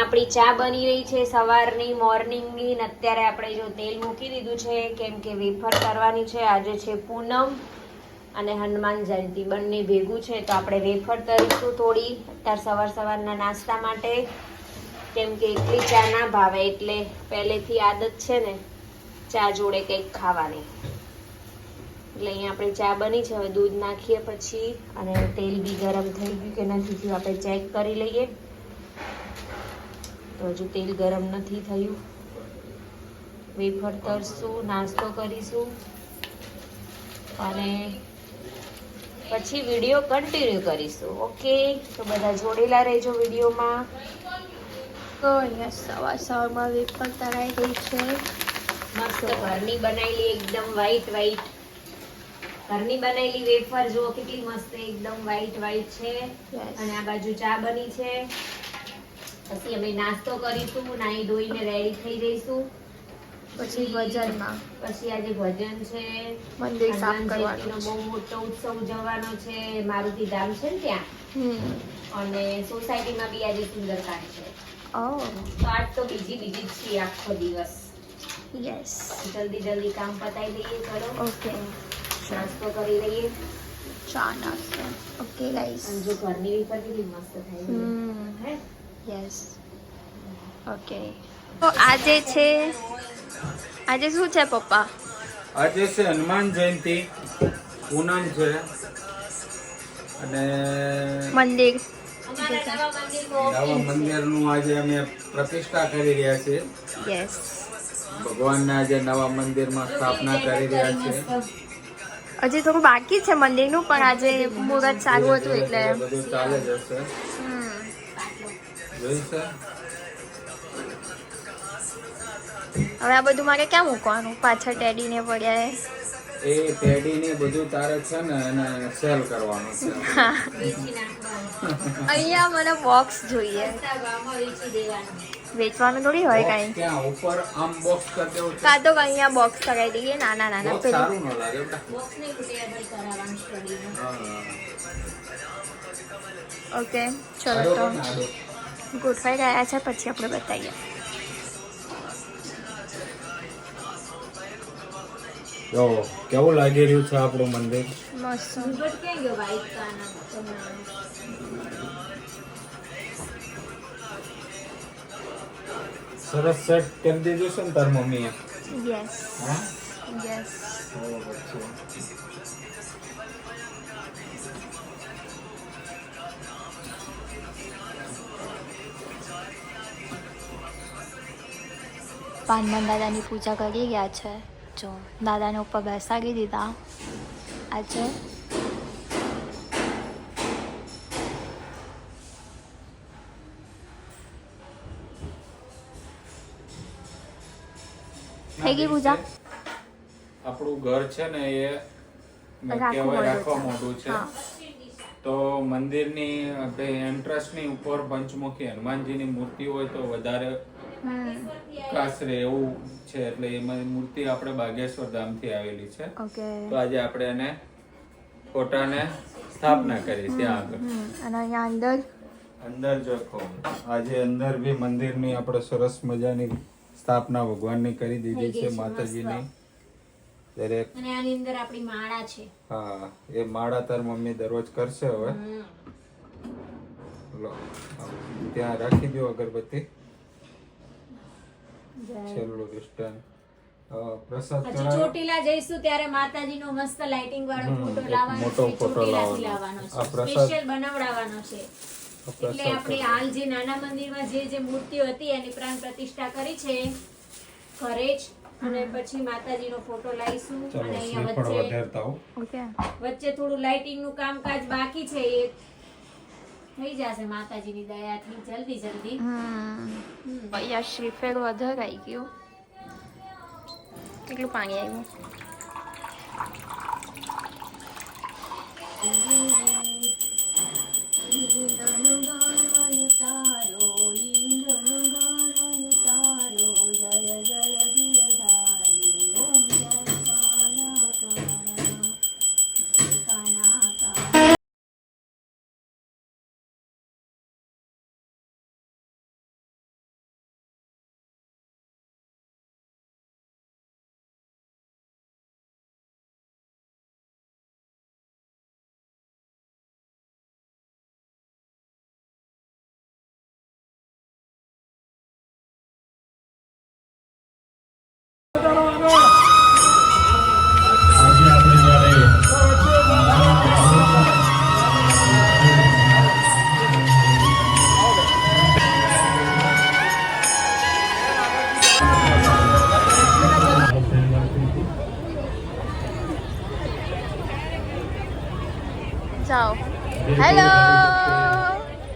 આપણી ચા બની રહી છે સવારની મોર્નિંગની ને અત્યારે આપણે જો તેલ મૂકી દીધું છે કેમ કે વેફર કરવાની છે. આજે છે પૂનમ અને હનુમાન જયંતિ બંને ભેગું છે તો આપણે વેફર તરીશું થોડી અત્યારે સવારના નાસ્તા માટે કેમ કે એકલી ચા ના ભાવે એટલે પહેલેથી આદત છે ને ચા જોડે કંઈક ખાવાની. એટલે અહીંયા આપણે ચા બની છે. હવે દૂધ નાખીએ પછી અને તેલ બી ગરમ થઈ ગયું કે નથી થયું આપણે ચેક કરી લઈએ. તો હજુ તેલ ગરમ નથી થયું. વેફર તરશું, નાસ્તો કરીશું અને પછી વિડીયો કન્ટિન્યુ કરીશું. ઓકે, તો બધા જોડેલા રહેજો વિડીયોમાં. તો અહીંયા સવારમાં વેફર તળાઈ ગઈ છે. મસ્ત ઘરની બનાવેલી એકદમ વ્હાઈટ ઘરની બનાવેલી વેફર જો કેટલી મસ્ત એકદમ વ્હાઈટ છે. અને આ બાજુ ચા બની છે. પછી અમે નાસ્તો કરીશું, નાહી ધોઈને રેડી થઈ જઈશું. પછી ભજનમાં પછી આજે ભજન છે, મંદિર સાફ કરવાનું, બહુ મોટો ઉત્સવ ઉજવવાનો છે. મારુતિ ધામ છે ને ત્યાં અને સોસાયટીમાં બી આજે સુંદરકાંડ છે. તો આજ તો બીજી જ છીએ આખો દિવસ. યસ, જલ્દી કામ પતાવી લઈએ. ચલો ઓકે, નાસ્તો કરી લઈએ. ચા નાસ્તો. ઓકે ગાઈસ, જો ઘરની વેફર કેટલી મસ્ત થાય છે. Yes, okay. તો આજે શું છે પપ્પા? આજે છે હનુમાન જયંતિ, પૂનમ છે અને મંદિર નવા મંદિરનું આજે અમે પ્રતિષ્ઠા કરી રહ્યા છીએ. યસ, ભગવાનને આજે નવા મંદિરમાં સ્થાપના કરી રહ્યા છે. હજી થોડું બાકી છે મંદિરનું, પણ આજે મુહૂર્ત સારું હતું એટલે બધું ચાલે જ હશે. જોઈ છે. હવે આ બધું મારે ક્યાં મૂકવાનું? પાછળ ટેડી ને પડ્યા એ ટેડી ને બધું તારે છે ને એને સેલ કરવાનું છે. અહીંયા મને બોક્સ જોઈએ. વેચવાનું થોડી હોય કઈ. ત્યાં ઉપર આમ બોક્સ કરી દેવું છે. કાં તો અહીંયા બોક્સ કરાવી દઈએ નાના બોક્સ પેલું. સારું ન લાગે બેટા. ઓકે, ચલો તો ગોઠવાઈ ગયા છે, પછી આપણે બતાવીએ. જો કેવું લાગી રહ્યું છે આપણું મંદિર. મસ્ત. સરસ સેટ કરી દીધું છે ને તાર મમ્મીએ. યસ, હા યસ. પાનમન દાદાની પૂજા કરી ગયા છે. જો દાદાને ઉપર બેસાડી દીધા. આજે થઈ ગઈ પૂજા. આપણું ઘર છે ને એ કહેવાય રાખવા મોટું છે. તો મંદિરની એન્ટ્રન્સની ઉપર પંચમુખી હનુમાનજીની મૂર્તિ હોય તો વધારે ખાસ રહે એવું છે. એટલે એમાં મૂર્તિ આપણે બાગેશ્વર ધામથી આવેલી છે. તો આજે આપણે એને ફોટાને સ્થાપના કરી ત્યાં આગળ. અને અહીંયા અંદર જો આજે અંદર બી મંદિરની આપણે સરસ મજાની સ્થાપના ભગવાનની કરી દીધી છે, માતાજીની. દરેક અને આની અંદર આપણી માળા છે. હા, એ માળા તાર મમ્મી દરરોજ કરશે. હવે લો ત્યાં રાખી દો અગરબત્તી. છેલ્લું દુષ્ટન પ્રસાદ પછી ચોટીલા જઈશું ત્યારે માતાજીનો મસ્ત લાઇટિંગ વાળો ફોટો લાવવાનો મોટો છે. ફોટો લાવવાનો છે, આ પ્રસાદ સ્પેશિયલ બનાવડાવવાનો છે. એટલે આપણે હાલ જે નાના મંદિરમાં જે મૂર્તિઓ હતી એની પ્રાણ પ્રતિષ્ઠા કરી છે ઘરે જ. અને પછી માતાજીનો ફોટો લાવીશું. અને અહીંયા વચ્ચે થોડું લાઇટિંગ નું કામકાજ બાકી છે, એ થઈ જશે માતાજીની દયાથી જલ્દી. અહીંયા શ્રીફળ વધારે આવી ગયું. કેટલું પાણી આવ્યું? જાઓ હેલો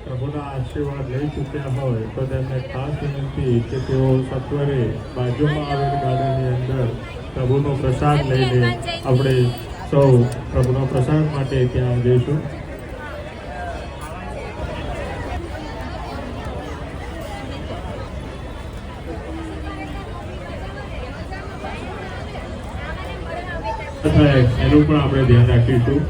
પ્રભુના આશીર્વાદ લઈ ચૂક્યા હોય તો તેમને ખાસ વિનંતી કે તેઓ સત્વરે બાજુમાં આવેલ ગાર્ડનની અંદર પ્રભુનો પ્રસાદ લઈને આપણે સૌ પ્રભુનો પ્રસાદ માટે ત્યાં જઈશું. એનું પણ આપણે ધ્યાન રાખીશું.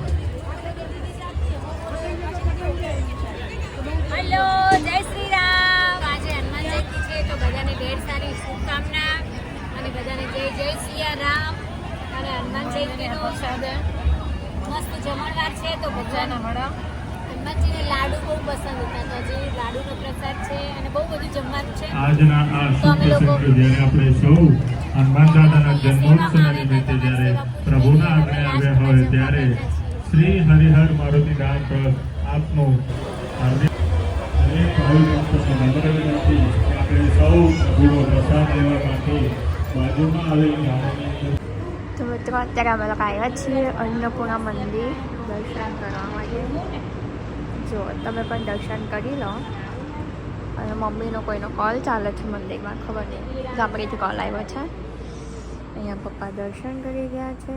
હેલો જય શ્રી રામ. આજે હનુમાન જયંતિ છે તો બધાને ઢેર સારી શુભકામના અને બધાને જય જય સિયા રામ. અને હનુમાન જયંતિનો મસ્ત જમણવાર છે તો બધાને હનુમાનજીને લાડુ બહુ પસંદ હતા તો આજે લાડુનો પ્રસાદ છે અને બહુ બધું જમવાનું છે. આજના આ શુભ પ્રસંગે જ્યારે આપણે સૌ હનુમાન દાદાના જન્મોત્સવ નિમિત્તે જ્યારે પ્રભુના આંગણે આવ્યા હોય ત્યારે શ્રી હરિહર મારુતિ ધામ ટ્રસ્ટ આપનું હાર્દિક દરેક ભાવિ ભક્તોને નમ્ર વિનંતી કે આપણે સૌ પ્રભુનો પ્રસાદ લેવા માટે બાજુમાં આવેલી ગાડીની અંદર. તો મિત્રો અત્યારે અમે લોકો આવ્યા છીએ અન્નપૂર્ણા મંદિર દર્શન કરવા માટે. જો તમે પણ દર્શન કરી લો. અને મમ્મીનો કોઈનો કોલ ચાલે છે મંદિરમાં, ખબર નહીં, ગામડેથી કોલ આવ્યો છે. અહીંયા પપ્પા દર્શન કરી ગયા છે.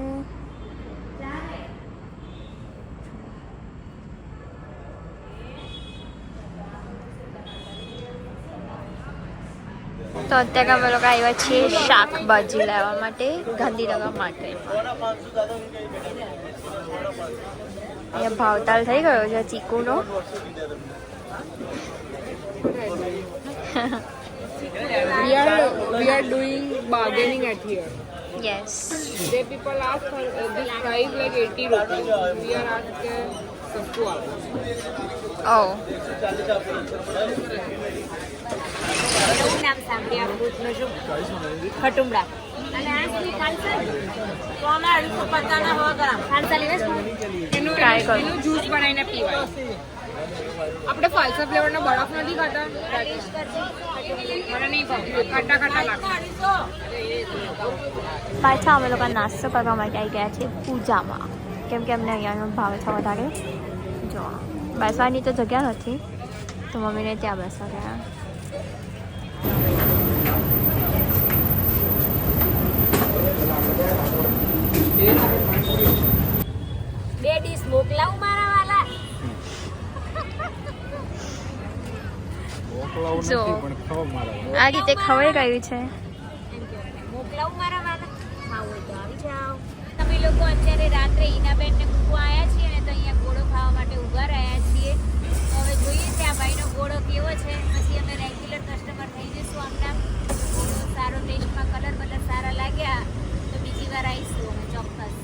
તો અત્યારે અમે લોકો આવ્યા છીએ શાકભાજી લેવા માટે ગાંધીનગર માર્કેટમાં. અહીંયા ભાવતાલ થઈ ગયો છે ચીકુનો. We are doing bargaining at here. Yes. They people ask for this price like 80 rupees. We are asking सबको आप. Oh. નવું નામ સાંભળ્યા ભૂતનું શું ખટુમડા અને આ શ્રી ખાનસા તો અમે 250 ના 100 ગ્રામ ખાનસા લેવા એનું Try કરો. એનું જ્યુસ બનાવીને પીવાય. આપણે ફાલસા ફ્લેવરનો બરફ નથી ખાતા. મને નહીં ભાવતું, ખાટા ખાટા લાગે. પાછા અમે લોકો નાસ્તો કરવા માટે આવી ગયા છીએ પૂજામાં, કેમ કે અમને અહીંયાનો ભાવ છે વધારે. જો બેસવાની તો જગ્યા નથી તો મમ્મીને ત્યાં બેસવા ગયા. બે ડીશ મોકલાવું મારા વાલા. જો આ રીતે ખવાઈ ગયું છે. મોકલાવું મારા વાલા. ખાવું હોય તો આવી જાઓ. તમે લોકો અત્યારે રાત્રે ઈનાબેનને મૂકવા આવ્યા છીએ અને તો અહીંયા ગોળો ખાવા માટે ઊભા રહ્યા છીએ. તો હવે જોઈએ છે આ ભાઈનો ગોળો કેવો છે. પછી અમે રેગ્યુલર કસ્ટમર થઈ જઈશું. આમના ગોળો સારો ટેસ્ટમાં કલર બલર સારા લાગ્યા તો બીજી વાર આવીશું અમે ચોક્કસ.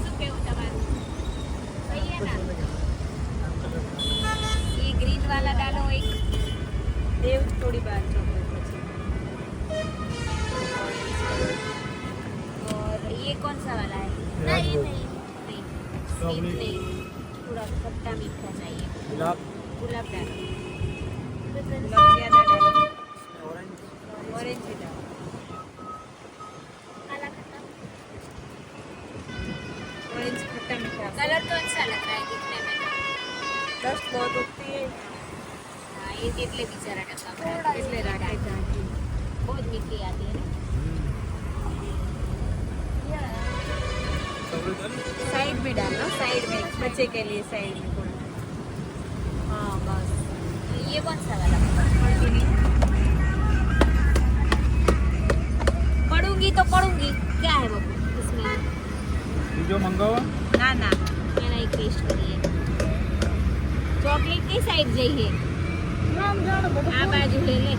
શું કેવું તમારું? કહીએ ના ये ग्रीन वाला डालो एक देव थोड़ी बार चॉकलेट और ये कौन सा वाला है? नहीं नहीं नहीं स्वीट नहीं, थोड़ा खट्टा मीठा चाहिए. गुलाब डालो. गुलाब ज़्यादा डालो. ऑरेंज भी डालो. काला खट्टा ऑरेंज खट्टा मीठा. कलर तो अच्छा लग रहा है दिखने में. ડસ્ટ बहुत उठती है. हाँ ये એટલે બિચારા ટકા એટલે રાખે છે. बहुत मीठी आती है ना. साइड में डालना, साइड में बच्चे के लिए साइड में थोड़ा. हाँ बस. ये कौन सा वाला? पढ़ूंगी तो पढ़ूंगी. क्या है वो इसमें? બીજો મંગાવો. ना ना मैंने एक टेस्ट करिए. चॉकलेट की साइड जाइए. आ बाजू ले ले.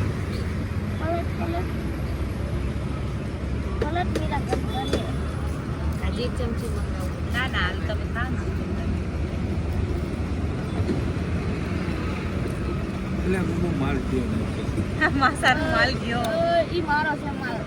આજે એક ચમચી મંગાવું. ના ના હાલ તમે ખાન. એટલે હું માલ પીયો નહીં. માસાનો માલ ગયો. ઈ મારો છે મારો.